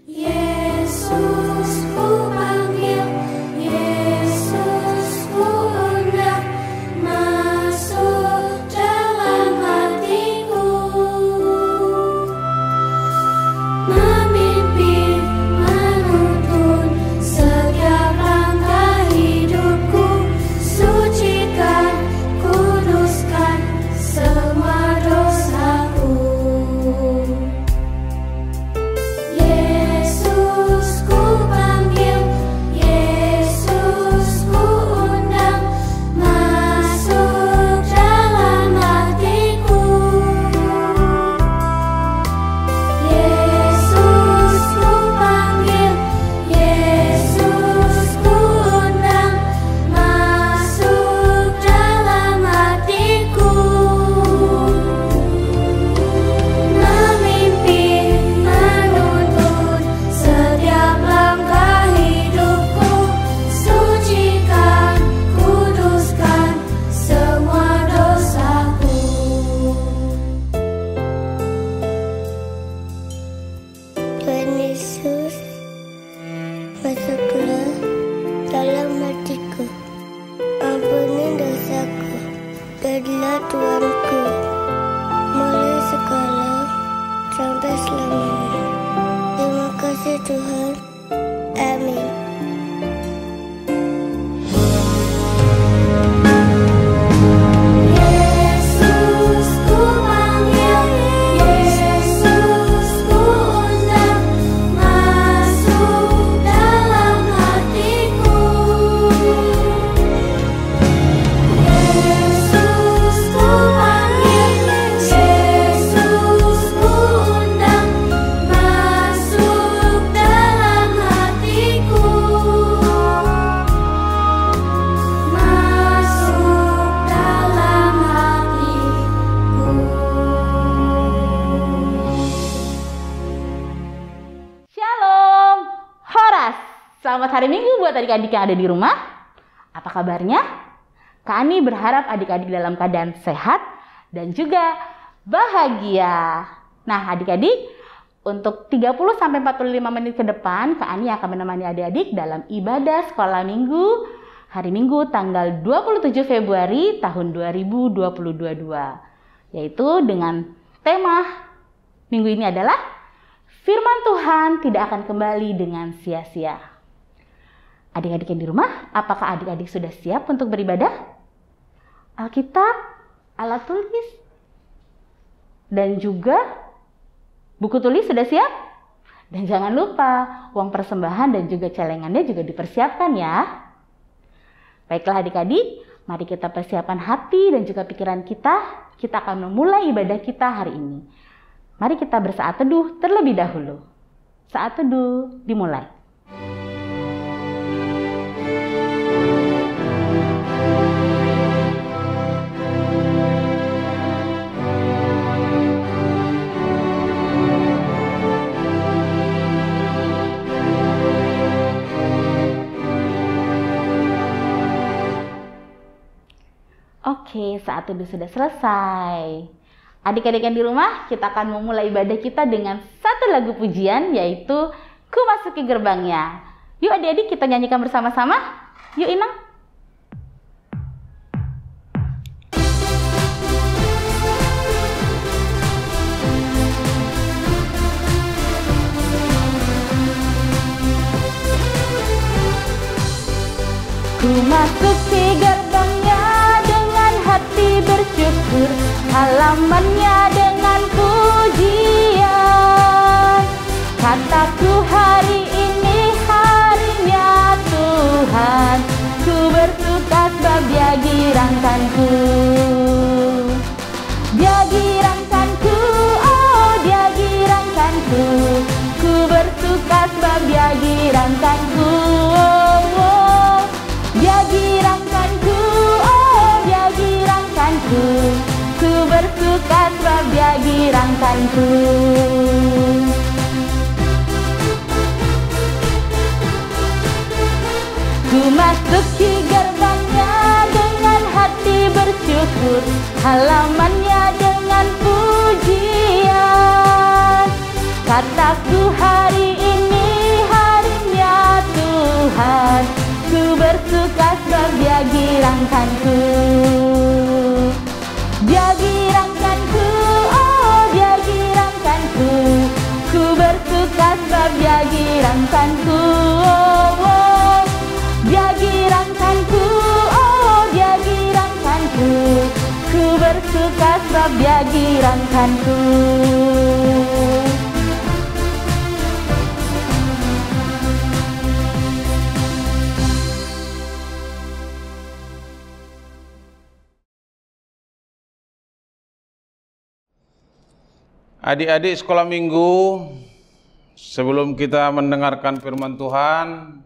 Yesus ku panggil, Yesus ku undang, masuk dalam hatiku, memimpin, menuntun setiap langkah hidupku, sucikan, kuduskan semua dosaku. Yesus ku panggil, Yesus ku undang, masuk dalam hatiku. Yesus ku panggil, Yesus ku undang, masuk dalam hatiku, memimpin, menuntun setiap langkah hidupku, sucikan, kuduskan semua dosaku. Tuhan Yesus, masuklah dalam hatiku, ampuni dosaku, jadilah Tuanku, mulai sekarang sampai selamanya. Terima kasih Tuhan, amin. Yesus ku panggil, Yesus ku undang, masuk dalam hatiku. Yesus ku panggil, Yesus ku undang, masuk dalam hatiku, masuk dalam hatiku. Shalom, Horas. Selamat hari Minggu buat adik-adik yang ada di rumah. Apa kabarnya? Kak Ani berharap adik-adik dalam keadaan sehat dan juga bahagia. Nah, adik-adik, untuk 30-45 menit ke depan, Kak Ani akan menemani adik-adik dalam ibadah sekolah minggu hari Minggu tanggal 27 Februari tahun 2022, yaitu dengan tema minggu ini adalah Firman Tuhan tidak akan kembali dengan sia-sia. Adik-adik yang di rumah, apakah adik-adik sudah siap untuk beribadah? Alkitab, alat tulis, dan juga buku tulis sudah siap? Dan jangan lupa, uang persembahan dan juga celengannya juga dipersiapkan ya. Baiklah adik-adik, mari kita persiapkan hati dan juga pikiran kita. Kita akan memulai ibadah kita hari ini. Mari kita bersaat teduh terlebih dahulu. Saat teduh dimulai. Oke, saat teduh sudah selesai. Adik-adik yang di rumah, kita akan memulai ibadah kita dengan satu lagu pujian, yaitu Ku Masuki Gerbangnya. Yuk adik-adik kita nyanyikan bersama-sama. Yuk Inang. Ku masuki gerbangnya dengan hati bersyukur, halamannya dengan pujian. Kataku hari ini harinya Tuhan, ku bersuka sebab Dia girangkanku. Dia girangkanku, oh Dia girangkanku, ku bersuka sebab Dia girangkanku. Oh, Dia girangkanku, oh Dia girangkanku, ku bersuka sebab Dia girangkanku. Ku masuki gerbangnya dengan hati bersyukur, halamannya dengan pujian. Kataku hari ini harinya Tuhan, ku bersuka sebab Dia girangkanku. Dia girangkanku, oh Dia girangkanku, ku bersuka sebab Dia girangkanku. Oh, oh. Dia girangkanku, oh Dia girangkanku, ku bersuka sebab Dia girangkanku. Adik-adik sekolah minggu, sebelum kita mendengarkan firman Tuhan,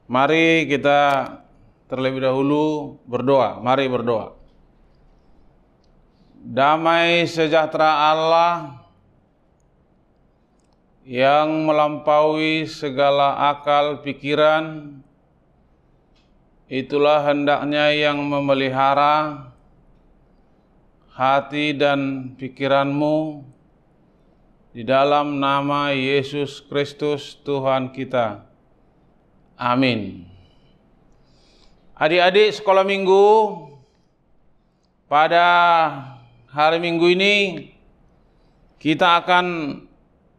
mari kita terlebih dahulu berdoa. Mari berdoa. Damai sejahtera Allah yang melampaui segala akal pikiran, itulah hendaknya yang memelihara hati dan pikiranmu di dalam nama Yesus Kristus Tuhan kita. Amin. Adik-adik sekolah minggu, pada hari Minggu ini kita akan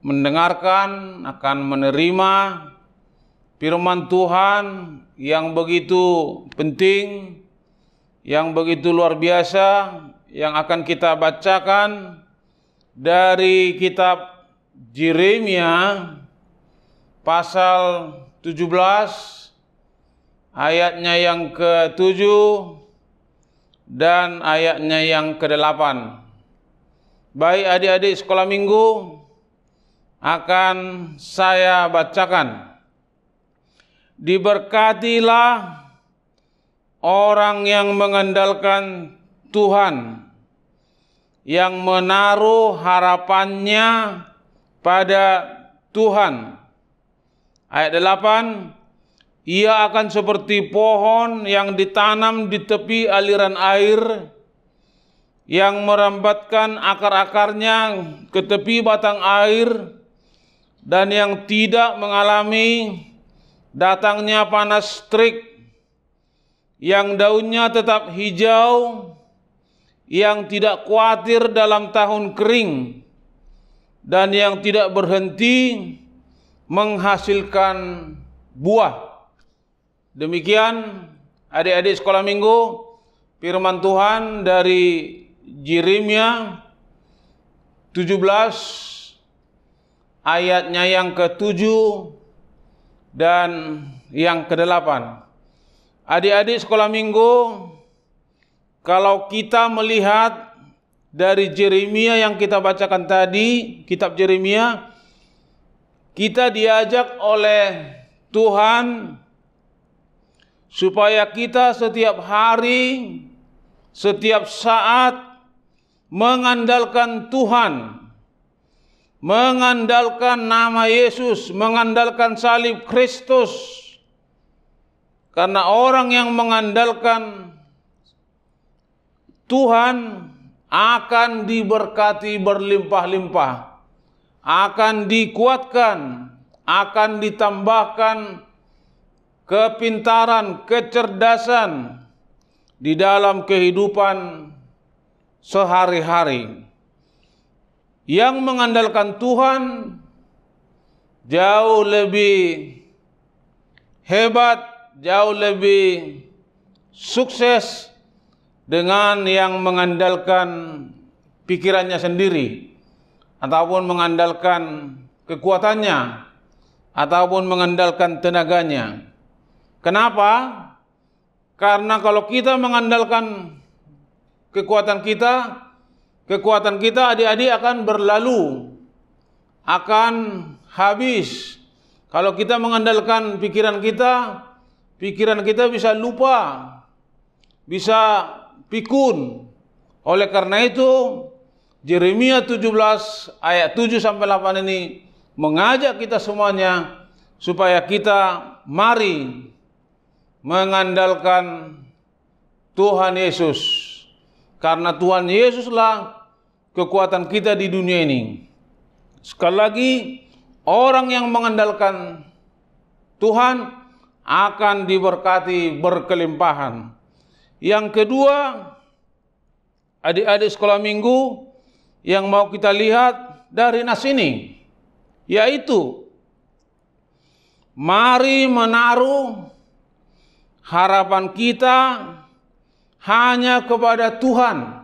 mendengarkan, akan menerima firman Tuhan yang begitu penting, yang begitu luar biasa, yang akan kita bacakan dari kitab Yeremia pasal 17 ayatnya yang ke-7 dan ayatnya yang ke-8. Baik adik-adik sekolah minggu, akan saya bacakan. Diberkatilah orang yang mengandalkan Tuhan, yang menaruh harapannya pada Tuhan. Ayat 8, ia akan seperti pohon yang ditanam di tepi aliran air, yang merambatkan akar-akarnya ke tepi batang air, dan yang tidak mengalami datangnya panas terik, yang daunnya tetap hijau, yang tidak khawatir dalam tahun kering, dan yang tidak berhenti menghasilkan buah. Demikian adik-adik sekolah minggu, firman Tuhan dari Yeremia 17 ayatnya yang ke-7 dan yang ke-8. Adik-adik sekolah minggu, kalau kita melihat dari Yeremia yang kita bacakan tadi, kitab Yeremia, kita diajak oleh Tuhan supaya kita setiap hari, setiap saat mengandalkan Tuhan, mengandalkan nama Yesus, mengandalkan salib Kristus. Karena orang yang mengandalkan Tuhan akan diberkati berlimpah-limpah, akan dikuatkan, akan ditambahkan kepintaran, kecerdasan di dalam kehidupan sehari-hari. Yang mengandalkan Tuhan jauh lebih hebat, jauh lebih sukses dengan yang mengandalkan pikirannya sendiri, ataupun mengandalkan kekuatannya, ataupun mengandalkan tenaganya. Kenapa? Karena kalau kita mengandalkan kekuatan kita adik-adik akan berlalu, akan habis. Kalau kita mengandalkan pikiran kita bisa lupa, bisa pikun. Oleh karena itu, Yeremia 17 ayat 7 sampai 8 ini mengajak kita semuanya supaya kita mari mengandalkan Tuhan Yesus, karena Tuhan Yesuslah kekuatan kita di dunia ini. Sekali lagi, orang yang mengandalkan Tuhan akan diberkati berkelimpahan. Yang kedua, adik-adik sekolah minggu yang mau kita lihat dari nas ini, yaitu mari menaruh harapan kita hanya kepada Tuhan.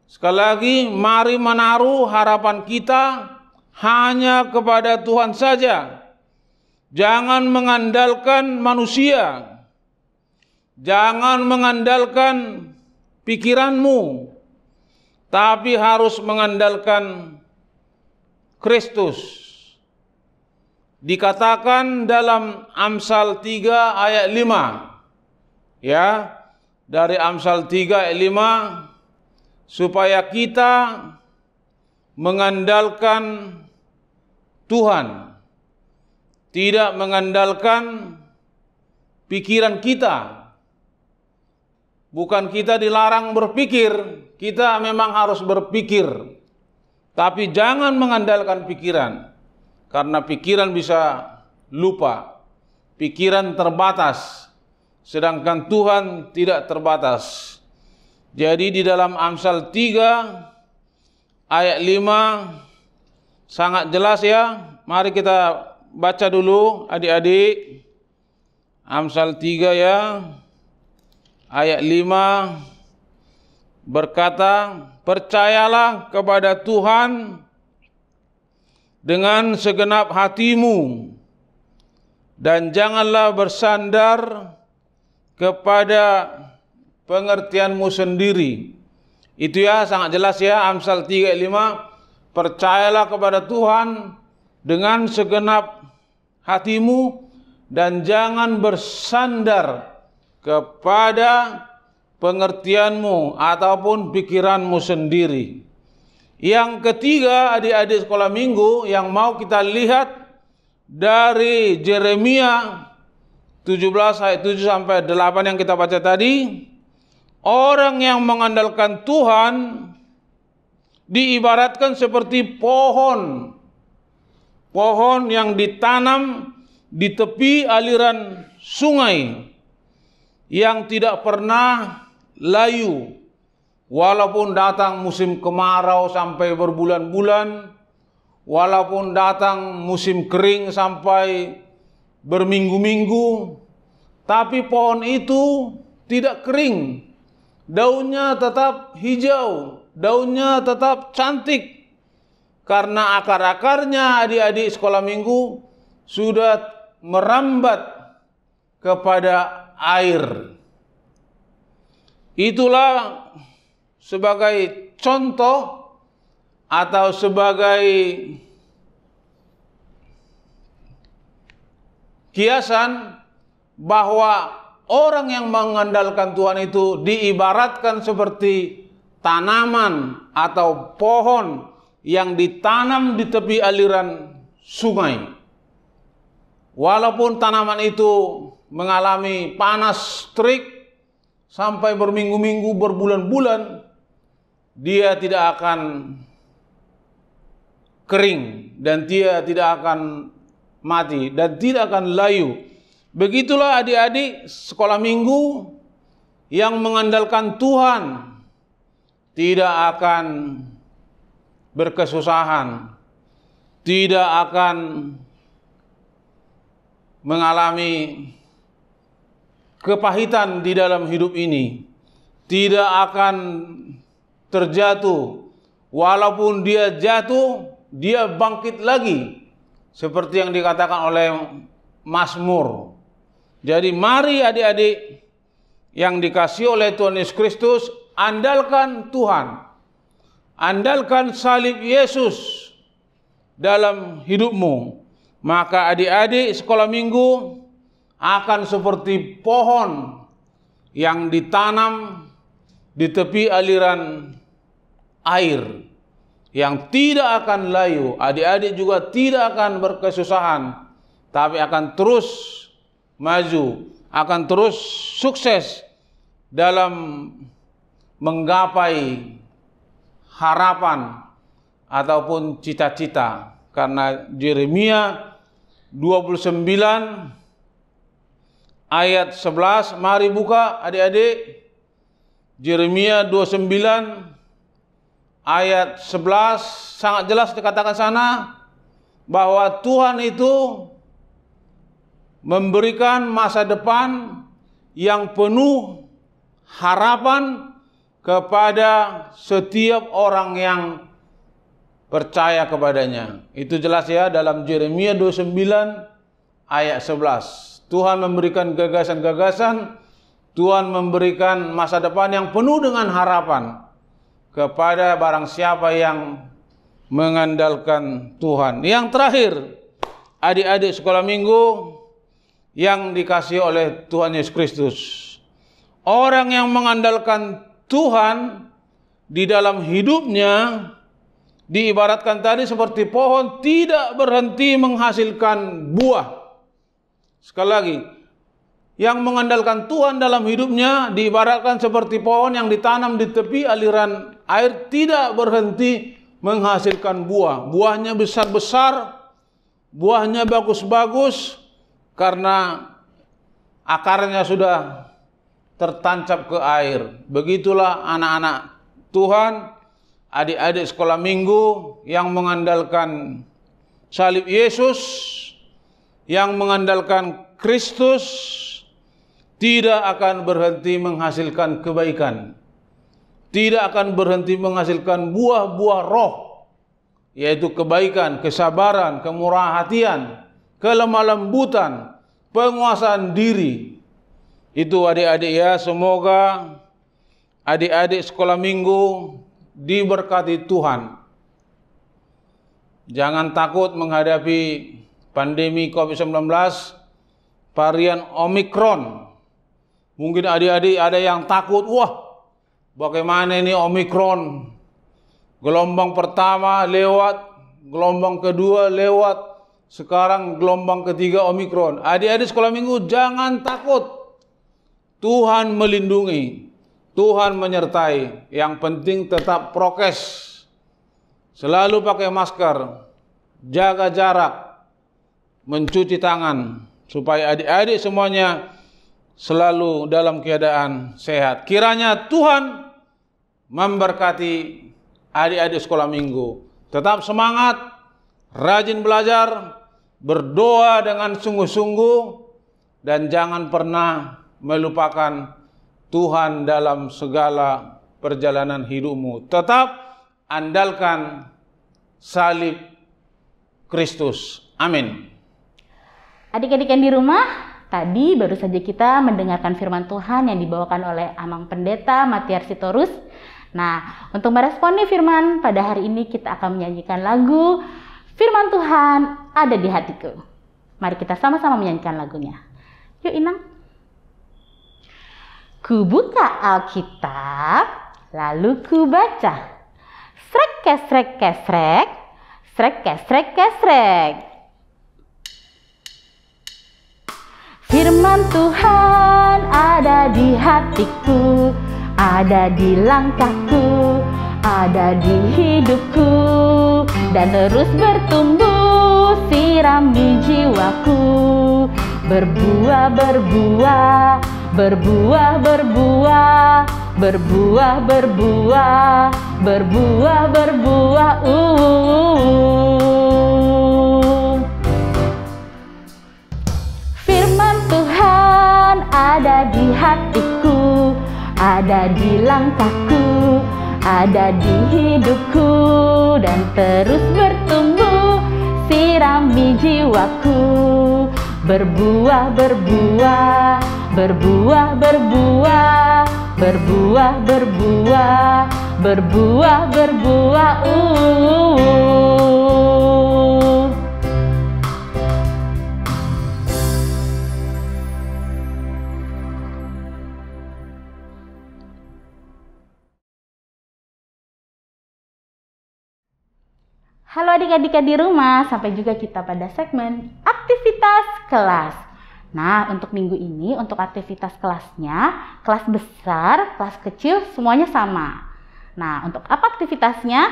Sekali lagi, mari menaruh harapan kita hanya kepada Tuhan saja. Jangan mengandalkan manusia. Jangan mengandalkan pikiranmu. Tapi harus mengandalkan Kristus. Dikatakan dalam Amsal 3 ayat 5. Ya, dari Amsal 3 ayat 5, supaya kita mengandalkan Tuhan, tidak mengandalkan pikiran kita. Bukan kita dilarang berpikir, kita memang harus berpikir. Tapi jangan mengandalkan pikiran, karena pikiran bisa lupa. Pikiran terbatas, sedangkan Tuhan tidak terbatas. Jadi di dalam Amsal 3 ayat 5 sangat jelas ya. Mari kita baca dulu adik-adik. Amsal 3 ya. Ayat 5 berkata, percayalah kepada Tuhan dengan segenap hatimu dan janganlah bersandar kepada pengertianmu sendiri. Itu ya, sangat jelas ya, Amsal 3 ayat 5. Percayalah kepada Tuhan dengan segenap hatimu dan jangan bersandar kepada pengertianmu ataupun pikiranmu sendiri. Yang ketiga, adik-adik sekolah minggu yang mau kita lihat dari Yeremia 17 ayat 7 sampai 8 yang kita baca tadi. Orang yang mengandalkan Tuhan diibaratkan seperti pohon. Pohon yang ditanam di tepi aliran sungai yang tidak pernah layu. Walaupun datang musim kemarau sampai berbulan-bulan, walaupun datang musim kering sampai berminggu-minggu, tapi pohon itu tidak kering. Daunnya tetap hijau, daunnya tetap cantik. Karena akar-akarnya adik-adik sekolah minggu sudah merambat kepada air. Itulah sebagai contoh atau sebagai kiasan bahwa orang yang mengandalkan Tuhan itu diibaratkan seperti tanaman atau pohon yang ditanam di tepi aliran sungai. Walaupun tanaman itu mengalami panas terik sampai berminggu-minggu, berbulan-bulan, dia tidak akan kering dan dia tidak akan mati dan tidak akan layu. Begitulah adik-adik sekolah minggu yang mengandalkan Tuhan tidak akan berkesusahan, tidak akan mengalami kepahitan di dalam hidup ini, tidak akan terjatuh. Walaupun dia jatuh, dia bangkit lagi, seperti yang dikatakan oleh Mazmur. Jadi mari adik-adik yang dikasihi oleh Tuhan Yesus Kristus, andalkan Tuhan. Andalkan salib Yesus dalam hidupmu. Maka adik-adik sekolah minggu akan seperti pohon yang ditanam di tepi aliran air yang tidak akan layu. Adik-adik juga tidak akan berkesusahan, tapi akan terus maju, akan terus sukses dalam menggapai harapan ataupun cita-cita. Karena Yeremia 29 ayat 11, mari buka adik-adik. Yeremia 29 ayat 11 sangat jelas dikatakan sana bahwa Tuhan itu memberikan masa depan yang penuh harapan kepada setiap orang yang percaya kepadanya. Itu jelas ya dalam Yeremia 29 ayat 11. Tuhan memberikan gagasan-gagasan, Tuhan memberikan masa depan yang penuh dengan harapan kepada barang siapa yang mengandalkan Tuhan. Yang terakhir, adik-adik sekolah minggu yang dikasihi oleh Tuhan Yesus Kristus. Orang yang mengandalkan Tuhan di dalam hidupnya diibaratkan tadi seperti pohon tidak berhenti menghasilkan buah. Sekali lagi, yang mengandalkan Tuhan dalam hidupnya diibaratkan seperti pohon yang ditanam di tepi aliran air, tidak berhenti menghasilkan buah. Buahnya besar-besar, buahnya bagus-bagus, karena akarnya sudah tertancap ke air. Begitulah anak-anak Tuhan, adik-adik sekolah minggu yang mengandalkan salib Yesus, yang mengandalkan Kristus, tidak akan berhenti menghasilkan kebaikan, tidak akan berhenti menghasilkan buah-buah roh, yaitu kebaikan, kesabaran, kemurahan hatian, kelemah lembutan, penguasaan diri. Itu adik-adik ya, semoga adik-adik sekolah minggu diberkati Tuhan. Jangan takut menghadapi pandemi COVID-19 varian Omikron. Mungkin adik-adik ada yang takut, wah bagaimana ini Omikron, gelombang pertama lewat, gelombang kedua lewat, sekarang gelombang ketiga Omikron. Adik-adik sekolah minggu jangan takut. Tuhan melindungi, Tuhan menyertai. Yang penting tetap prokes, selalu pakai masker, jaga jarak, mencuci tangan, supaya adik-adik semuanya selalu dalam keadaan sehat. Kiranya Tuhan memberkati adik-adik sekolah minggu. Tetap semangat, rajin belajar, berdoa dengan sungguh-sungguh, dan jangan pernah melupakan Tuhan dalam segala perjalanan hidupmu. Tetap andalkan salib Kristus. Amin. Adik-adik yang di rumah, tadi baru saja kita mendengarkan firman Tuhan yang dibawakan oleh Amang Pendeta Matiar Sitorus. Nah, untuk meresponi firman pada hari ini kita akan menyanyikan lagu Firman Tuhan Ada di Hatiku. Mari kita sama-sama menyanyikan lagunya. Yuk Inang. Ku buka Alkitab, lalu ku baca. Srek kesrek kesrek, srek kesrek kesrek. Firman Tuhan ada di hatiku, ada di langkahku, ada di hidupku, dan terus bertumbuh, sirami jiwaku. Berbuah, berbuah, berbuah, berbuah, berbuah, berbuah, berbuah, berbuah. Firman Tuhan ada di hatiku, ada di langkahku, ada di hidupku, dan terus bertumbuh, sirami jiwaku. Berbuah, berbuah, berbuah, berbuah, berbuah, berbuah, berbuah, berbuah. Halo adik-adik di rumah, sampai juga kita pada segmen aktivitas kelas. Nah, untuk minggu ini, untuk aktivitas kelasnya, kelas besar, kelas kecil, semuanya sama. Nah, untuk apa aktivitasnya?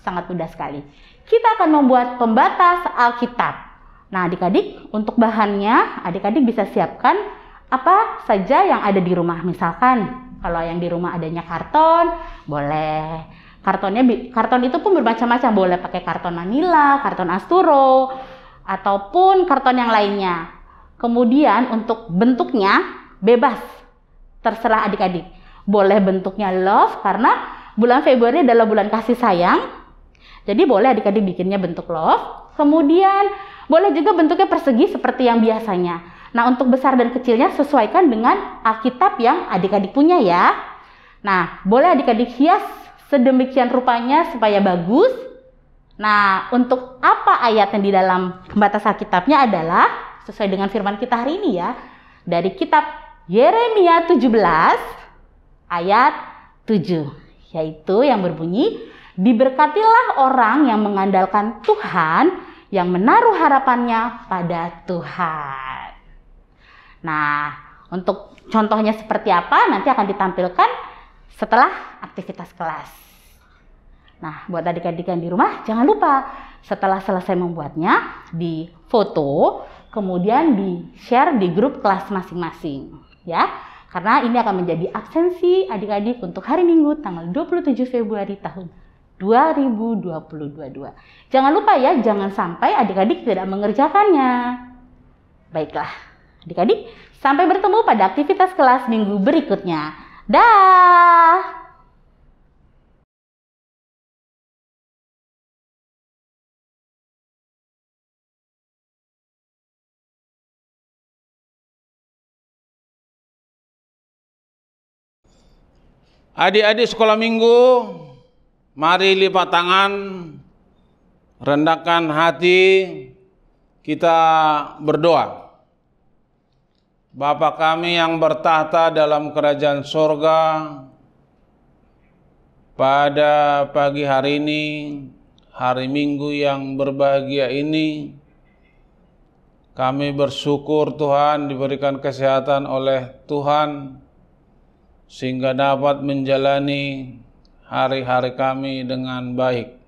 sangat mudah sekali. Kita akan membuat pembatas Alkitab. Nah, adik-adik, untuk bahannya adik-adik bisa siapkan apa saja yang ada di rumah. Misalkan kalau yang di rumah adanya karton, boleh. Karton itu pun bermacam-macam, boleh pakai karton Manila, karton Asturo, ataupun karton yang lainnya. Kemudian untuk bentuknya bebas, terserah adik-adik. Boleh bentuknya love karena bulan Februari adalah bulan kasih sayang. Jadi boleh adik-adik bikinnya bentuk love. Kemudian boleh juga bentuknya persegi seperti yang biasanya. Nah, untuk besar dan kecilnya sesuaikan dengan Alkitab yang adik-adik punya ya. Nah, boleh adik-adik hias sedemikian rupanya supaya bagus. Nah, untuk apa ayat yang di dalam pembatas Alkitabnya adalah sesuai dengan firman kita hari ini ya. Dari kitab Yeremia 17 ayat 7. Yaitu yang berbunyi, diberkatilah orang yang mengandalkan Tuhan, yang menaruh harapannya pada Tuhan. Nah, untuk contohnya seperti apa nanti akan ditampilkan setelah aktivitas kelas. Nah, buat adik-adik yang di rumah, jangan lupa setelah selesai membuatnya, difoto, kemudian di-share di grup kelas masing-masing. Ya, karena ini akan menjadi absensi adik-adik untuk hari Minggu tanggal 27 Februari tahun 2022. Jangan lupa ya, jangan sampai adik-adik tidak mengerjakannya. Baiklah, adik-adik, sampai bertemu pada aktivitas kelas minggu berikutnya. Dah. Adik-adik sekolah minggu, mari lipat tangan, rendahkan hati, kita berdoa. Bapa kami yang bertahta dalam kerajaan sorga, pada pagi hari ini, hari Minggu yang berbahagia ini, kami bersyukur Tuhan diberikan kesehatan oleh Tuhan, sehingga dapat menjalani hari-hari kami dengan baik.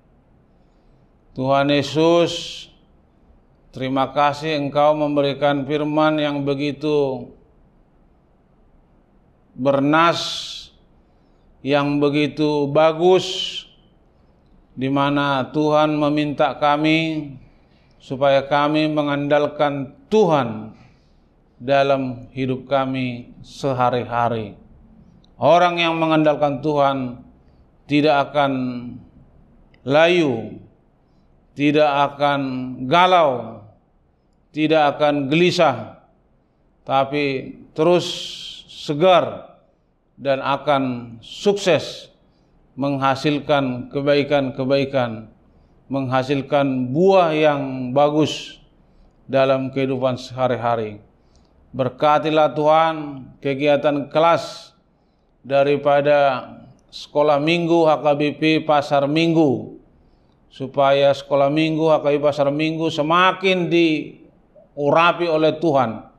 Tuhan Yesus, terima kasih Engkau memberikan firman yang begitu bernas, yang begitu bagus, di mana Tuhan meminta kami supaya kami mengandalkan Tuhan dalam hidup kami sehari-hari. Orang yang mengandalkan Tuhan tidak akan layu, tidak akan galau, tidak akan gelisah, tapi terus segar dan akan sukses menghasilkan kebaikan-kebaikan, menghasilkan buah yang bagus dalam kehidupan sehari-hari. Berkatilah Tuhan kegiatan kelas daripada sekolah minggu HKBP Pasar Minggu, supaya sekolah minggu HKBP Pasar Minggu semakin diurapi oleh Tuhan,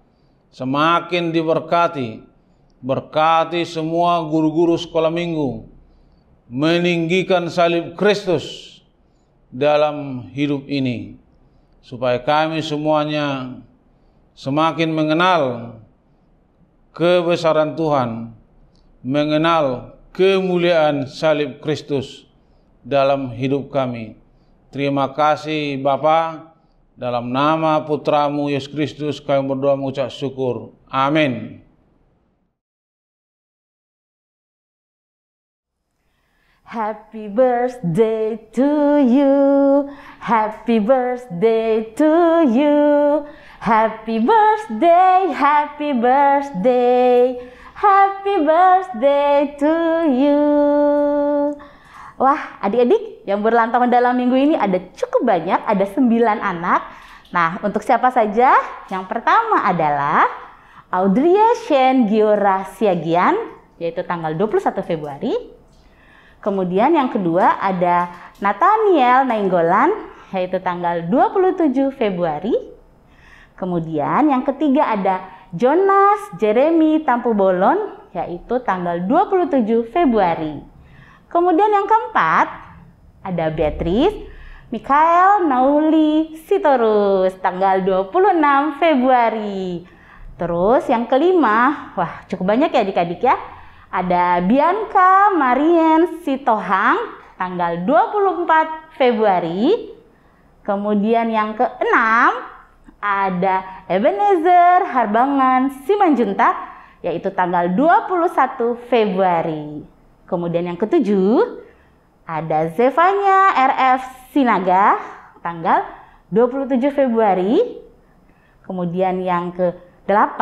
semakin diberkati. Berkati semua guru-guru sekolah minggu, meninggikan salib Kristus dalam hidup ini, supaya kami semuanya semakin mengenal kebesaran Tuhan, mengenal kemuliaan salib Kristus dalam hidup kami. Terima kasih Bapa, dalam nama Putramu Yesus Kristus kami berdoa mengucap syukur. Amin. Happy birthday to you, happy birthday to you, happy birthday, happy birthday, happy birthday to you. Wah, adik-adik yang berulang tahun dalam minggu ini ada cukup banyak, ada 9 anak. Nah, untuk siapa saja? Yang pertama adalah Audria Shen Giora Siagian, yaitu tanggal 21 Februari. Kemudian yang kedua ada Nathaniel Nainggolan, yaitu tanggal 27 Februari. Kemudian yang ketiga ada Jonas Jeremy Tampubolon, yaitu tanggal 27 Februari. Kemudian yang keempat ada Beatrice, Mikael, Nauli, Sitorus, tanggal 26 Februari. Terus yang kelima, wah cukup banyak ya adik-adik ya. Ada Bianca, Marien, Sitohang, tanggal 24 Februari. Kemudian yang keenam, ada Ebenezer, Harbangan, Simanjuntak, yaitu tanggal 21 Februari. Kemudian yang ketujuh, ada Zevanya, RF, Sinaga, tanggal 27 Februari. Kemudian yang ke-8,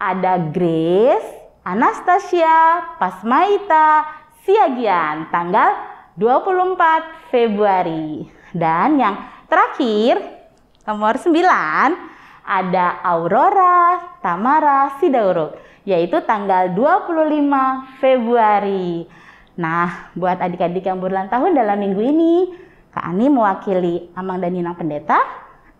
ada Grace, Anastasia, Pasmaita, Siagian, tanggal 24 Februari. Dan yang terakhir, nomor 9, ada Aurora, Tamara, Sidauro, yaitu tanggal 25 Februari. Nah, buat adik-adik yang berulang tahun dalam minggu ini, Kak Ani mewakili Amang dan Inang Pendeta,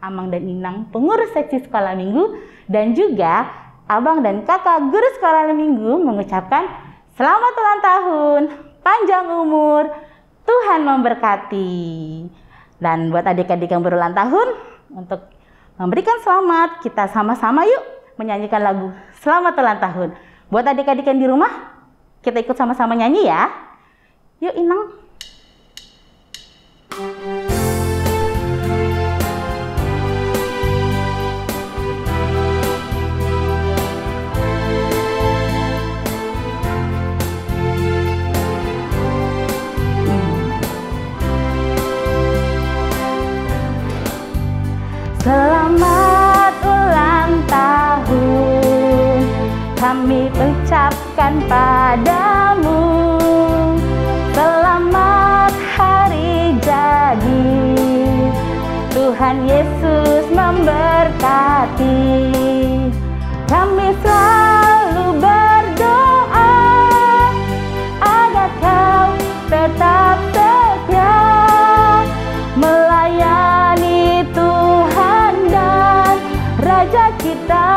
Amang dan Inang pengurus seksi sekolah minggu, dan juga Abang dan Kakak guru sekolah minggu mengucapkan selamat ulang tahun, panjang umur, Tuhan memberkati. Dan buat adik-adik yang berulang tahun, untuk memberikan selamat, kita sama-sama yuk menyanyikan lagu Selamat Ulang Tahun. Buat adik-adik yang di rumah, kita ikut sama-sama nyanyi ya. Yuk Inang. Selamat ulang tahun, kami ucapkan padamu. Selamat hari jadi, Tuhan Yesus memberkati. Kami selalu berdoa agar kau tetap setia melayani Tuhan dan Raja kita.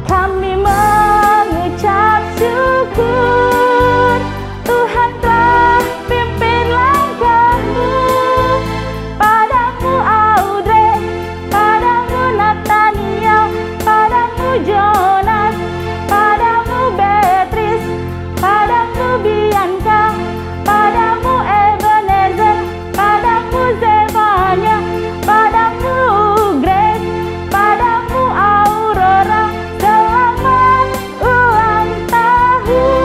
Kami mengucap syukur, Tuhan telah pimpin langkahmu. Padamu Audrey, padamu Nathaniel, padamu Jonas, padamu Beatrice, padamu Bianca, padamu Ebenezer, padamu Zevanya, padamu Grace, padamu Aurora. Selamat ulang tahun.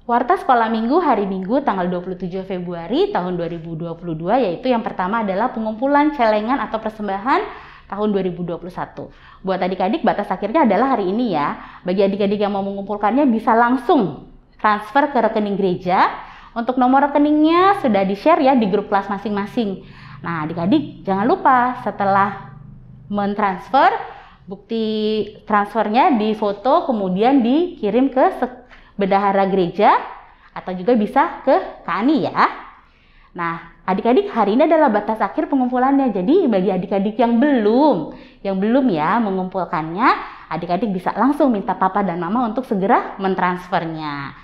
Warta Sekolah Minggu hari Minggu tanggal 27 Februari tahun 2022, yaitu yang pertama adalah pengumpulan celengan atau persembahan tahun 2021. Buat adik-adik, batas akhirnya adalah hari ini ya. Bagi adik-adik yang mau mengumpulkannya bisa langsung transfer ke rekening gereja. Untuk nomor rekeningnya sudah di-share ya di grup kelas masing-masing. Nah, adik-adik jangan lupa setelah mentransfer, bukti transfernya difoto kemudian dikirim ke bendahara gereja atau juga bisa ke Kak Ani ya. Nah, adik-adik, hari ini adalah batas akhir pengumpulannya. Jadi bagi adik-adik yang belum ya mengumpulkannya, adik-adik bisa langsung minta papa dan mama untuk segera mentransfernya.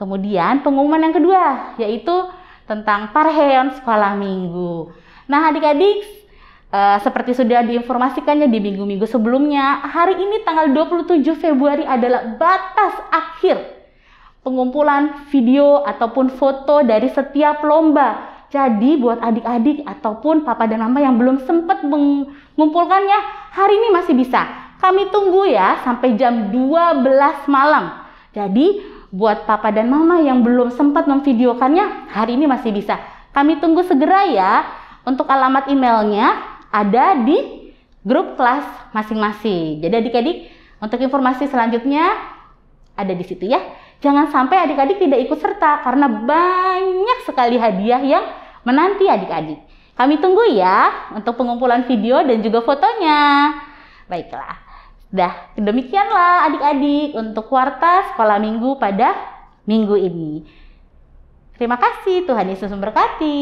Kemudian pengumuman yang kedua yaitu tentang Parheon Sekolah Minggu. Nah, adik-adik, seperti sudah diinformasikannya di minggu-minggu sebelumnya, hari ini tanggal 27 Februari adalah batas akhir pengumpulan video ataupun foto dari setiap lomba. Jadi buat adik-adik ataupun papa dan mama yang belum sempat mengumpulkannya, hari ini masih bisa. Kami tunggu ya sampai jam 12 malam. Jadi buat papa dan mama yang belum sempat memvideokannya, hari ini masih bisa. Kami tunggu segera ya. Untuk alamat emailnya ada di grup kelas masing-masing. Jadi adik-adik, untuk informasi selanjutnya ada di situ ya. Jangan sampai adik-adik tidak ikut serta karena banyak sekali hadiah yang menanti adik-adik. Kami tunggu ya untuk pengumpulan video dan juga fotonya. Baiklah, dah demikianlah adik-adik untuk Warta Sekolah Minggu pada minggu ini. Terima kasih, Tuhan Yesus memberkati.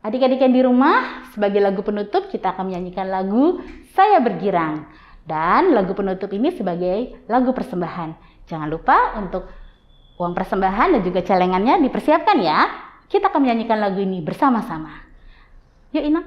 Adik-adik yang di rumah, sebagai lagu penutup kita akan menyanyikan lagu Saya Bergirang. Dan lagu penutup ini sebagai lagu persembahan. Jangan lupa untuk uang persembahan dan juga celengannya dipersiapkan ya. Kita akan menyanyikan lagu ini bersama-sama. Yuk Inang.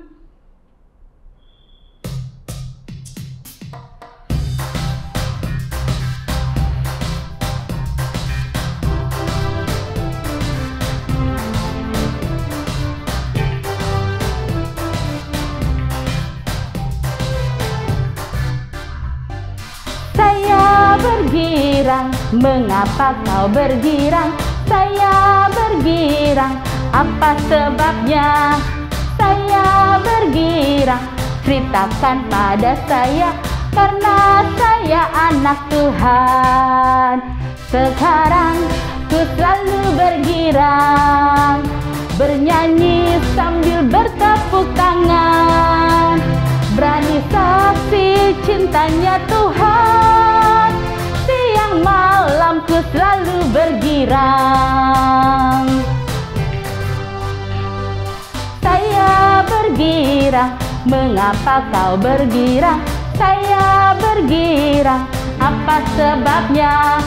Bergirang, mengapa kau bergirang? Saya bergirang, apa sebabnya? Saya bergirang, ceritakan pada saya, karena saya anak Tuhan. Sekarang ku selalu bergirang, bernyanyi sambil bertepuk tangan, berani saksi cintanya Tuhan. Siang malam ku selalu bergirang. Saya bergirang, mengapa kau bergirang? Saya bergirang, apa sebabnya?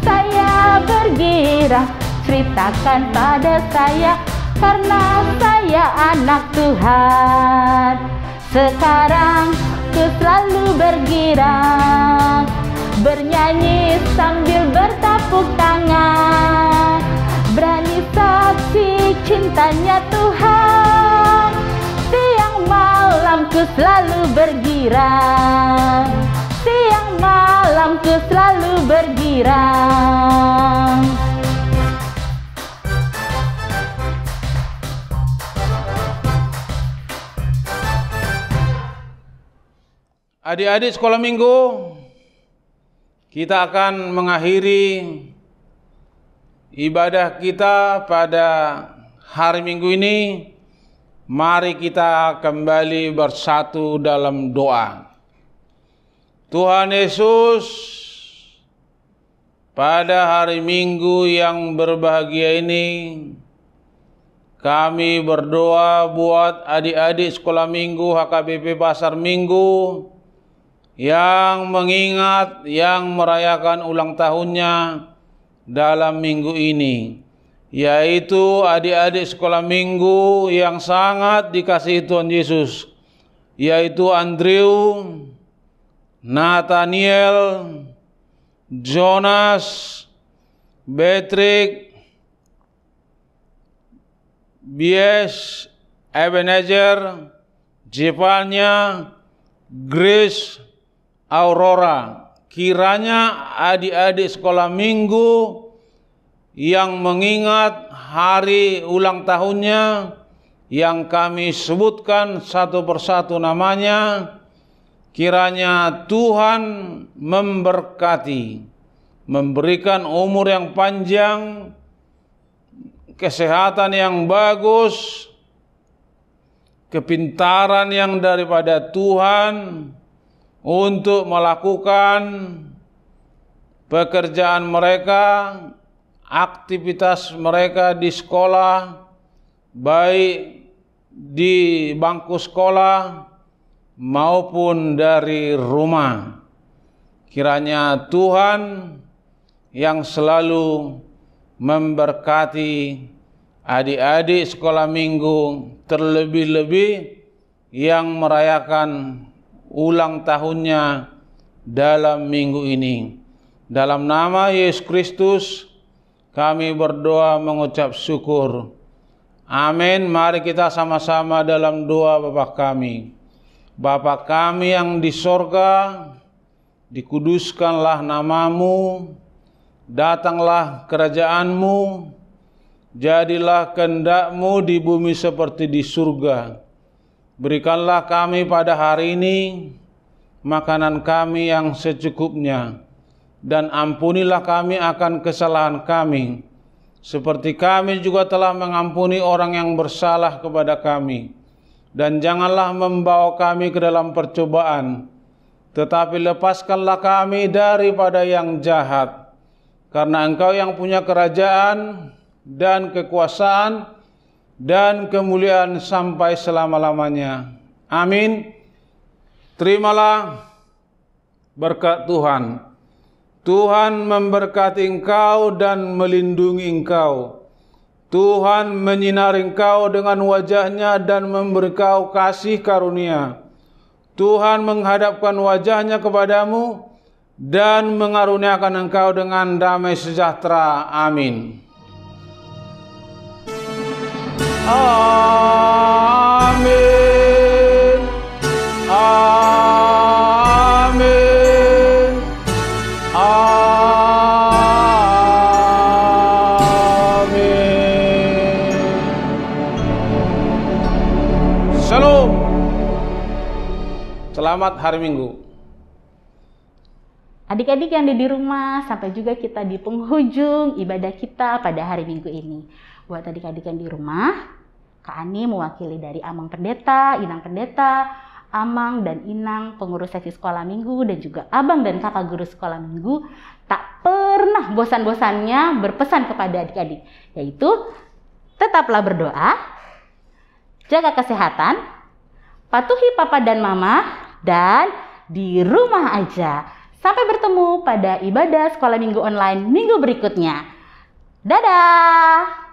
Saya bergirang, ceritakan pada saya, karena saya anak Tuhan. Sekarang ku selalu bergirang, bernyanyi sambil bertepuk tangan, berani saksi cintanya Tuhan. Siang malam ku selalu bergirang, siang malam ku selalu bergirang. Adik-adik sekolah minggu, kita akan mengakhiri ibadah kita pada hari Minggu ini. Mari kita kembali bersatu dalam doa. Tuhan Yesus, pada hari Minggu yang berbahagia ini, kami berdoa buat adik-adik sekolah minggu HKBP Pasar Minggu yang mengingat, yang merayakan ulang tahunnya dalam minggu ini, yaitu adik-adik sekolah minggu yang sangat dikasihi Tuhan Yesus, yaitu Andrew, Nathaniel, Jonas, Patrick, Bies, Ebenezer, Jepanya, Grace, Aurora. Kiranya adik-adik sekolah minggu yang mengingat hari ulang tahunnya yang kami sebutkan satu persatu namanya, kiranya Tuhan memberkati, memberikan umur yang panjang, kesehatan yang bagus, kepintaran yang daripada Tuhan untuk melakukan pekerjaan mereka, aktivitas mereka di sekolah, baik di bangku sekolah maupun dari rumah. Kiranya Tuhan yang selalu memberkati adik-adik sekolah minggu, terlebih-lebih yang merayakan ulang tahunnya dalam minggu ini. Dalam nama Yesus Kristus kami berdoa mengucap syukur. Amin. Mari kita sama-sama dalam doa Bapa kami. Bapa kami yang di sorga, dikuduskanlah namamu, datanglah kerajaanmu, jadilah kehendakmu di bumi seperti di surga. Berikanlah kami pada hari ini makanan kami yang secukupnya, dan ampunilah kami akan kesalahan kami, seperti kami juga telah mengampuni orang yang bersalah kepada kami. Dan janganlah membawa kami ke dalam percobaan, tetapi lepaskanlah kami daripada yang jahat. Karena Engkau yang punya kerajaan dan kekuasaan dan kemuliaan sampai selama-lamanya. Amin. Terimalah berkat Tuhan. Tuhan memberkati engkau dan melindungi engkau. Tuhan menyinari engkau dengan wajahnya dan memberi engkau kasih karunia. Tuhan menghadapkan wajahnya kepadamu dan mengaruniakan engkau dengan damai sejahtera. Amin. Amin. Amin. Amin. Shalom. Selamat hari Minggu. Adik-adik yang ada di rumah, sampai juga kita di penghujung ibadah kita pada hari Minggu ini. Buat adik-adik yang di rumah, Kak Ani mewakili dari Amang Pendeta, Inang Pendeta, Amang dan Inang pengurus seksi sekolah minggu, dan juga Abang dan Kakak guru sekolah minggu, tak pernah bosan-bosannya berpesan kepada adik-adik, yaitu tetaplah berdoa, jaga kesehatan, patuhi papa dan mama, dan di rumah aja. Sampai bertemu pada ibadah sekolah minggu online minggu berikutnya. Dadah!